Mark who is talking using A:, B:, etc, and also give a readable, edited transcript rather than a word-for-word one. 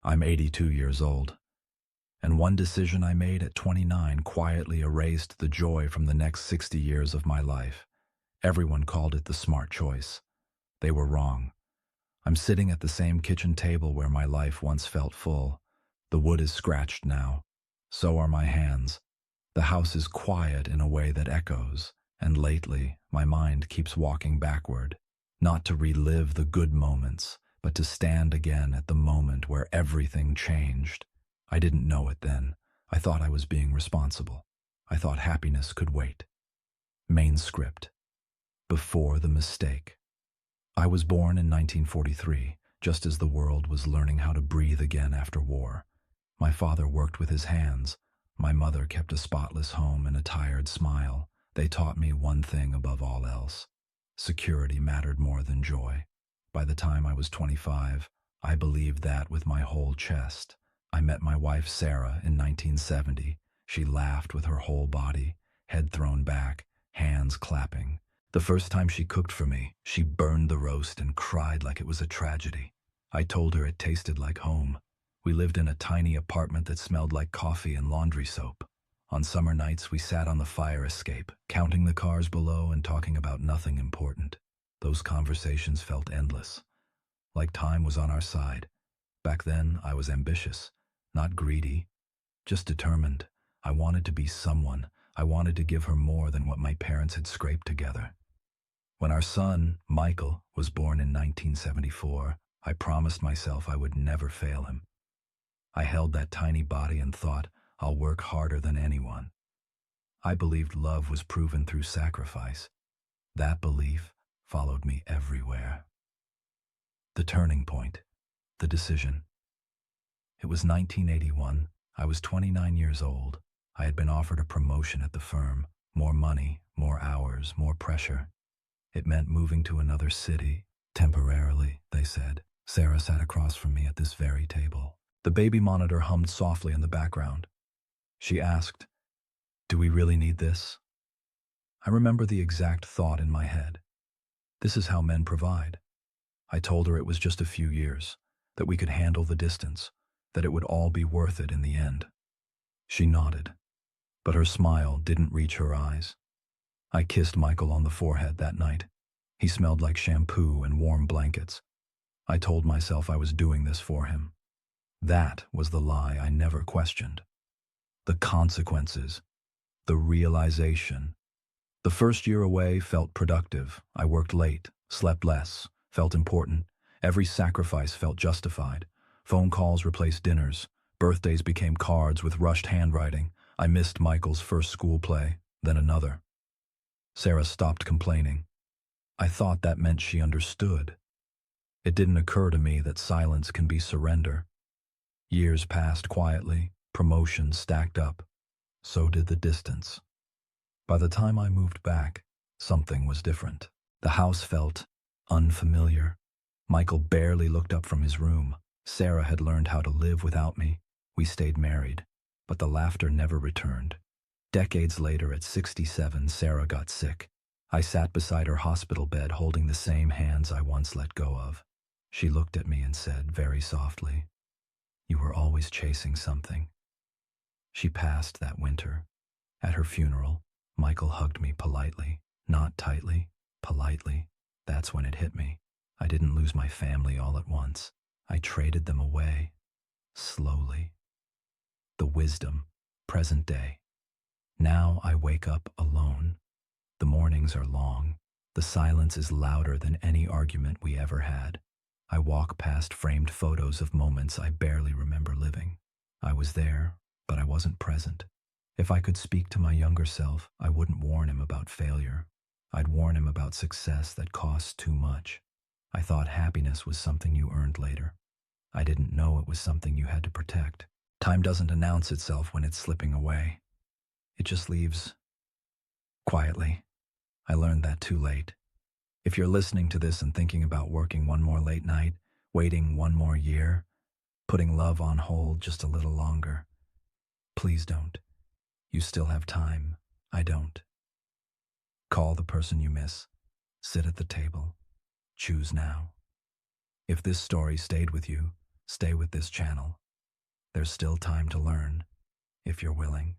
A: I'm 82 years old, and one decision I made at 29 quietly erased the joy from the next 60 years of my life. Everyone called it the smart choice. They were wrong. I'm sitting at the same kitchen table where my life once felt full. The wood is scratched now. So are my hands. The house is quiet in a way that echoes, and lately my mind keeps walking backward, not to relive the good moments, but to stand again at the moment where everything changed. I didn't know it then. I thought I was being responsible. I thought happiness could wait. Main script. Before the mistake. I was born in 1943, just as the world was learning how to breathe again after war. My father worked with his hands. My mother kept a spotless home and a tired smile. They taught me one thing above all else. Security mattered more than joy. By the time I was 25, I believed that with my whole chest. I met my wife Sarah in 1970. She laughed with her whole body, head thrown back, hands clapping. The first time she cooked for me, she burned the roast and cried like it was a tragedy. I told her it tasted like home. We lived in a tiny apartment that smelled like coffee and laundry soap. On summer nights, we sat on the fire escape, counting the cars below and talking about nothing important. Those conversations felt endless, like time was on our side. Back then, I was ambitious, not greedy, just determined. I wanted to be someone. I wanted to give her more than what my parents had scraped together. When our son, Michael, was born in 1974, I promised myself I would never fail him. I held that tiny body and thought, I'll work harder than anyone. I believed love was proven through sacrifice. That belief followed me everywhere. The turning point, the decision. It was 1981. I was 29 years old. I had been offered a promotion at the firm. More money, more hours, more pressure. It meant moving to another city, temporarily, they said. Sarah sat across from me at this very table. The baby monitor hummed softly in the background. She asked, "Do we really need this?" I remember the exact thought in my head. This is how men provide. I told her it was just a few years, that we could handle the distance, that it would all be worth it in the end. She nodded, but her smile didn't reach her eyes. I kissed Michael on the forehead that night. He smelled like shampoo and warm blankets. I told myself I was doing this for him. That was the lie I never questioned. The consequences, the realization. The first year away felt productive. I worked late, slept less, felt important. Every sacrifice felt justified. Phone calls replaced dinners. Birthdays became cards with rushed handwriting. I missed Michael's first school play, then another. Sarah stopped complaining. I thought that meant she understood. It didn't occur to me that silence can be surrender. Years passed quietly, promotions stacked up. So did the distance. By the time I moved back, something was different. The house felt unfamiliar. Michael barely looked up from his room. Sarah had learned how to live without me. We stayed married, but the laughter never returned. Decades later, at 67, Sarah got sick. I sat beside her hospital bed holding the same hands I once let go of. She looked at me and said very softly, "You were always chasing something." She passed that winter. At her funeral, Michael hugged me politely, not tightly, politely. That's when it hit me. I didn't lose my family all at once. I traded them away, slowly. The wisdom, present day. Now I wake up alone. The mornings are long. The silence is louder than any argument we ever had. I walk past framed photos of moments I barely remember living. I was there, but I wasn't present. If I could speak to my younger self, I wouldn't warn him about failure. I'd warn him about success that costs too much. I thought happiness was something you earned later. I didn't know it was something you had to protect. Time doesn't announce itself when it's slipping away. It just leaves quietly. I learned that too late. If you're listening to this and thinking about working one more late night, waiting one more year, putting love on hold just a little longer, please don't. You still have time. I don't. Call the person you miss. Sit at the table. Choose now. If this story stayed with you, Stay with this channel. There's still time to learn, if you're willing.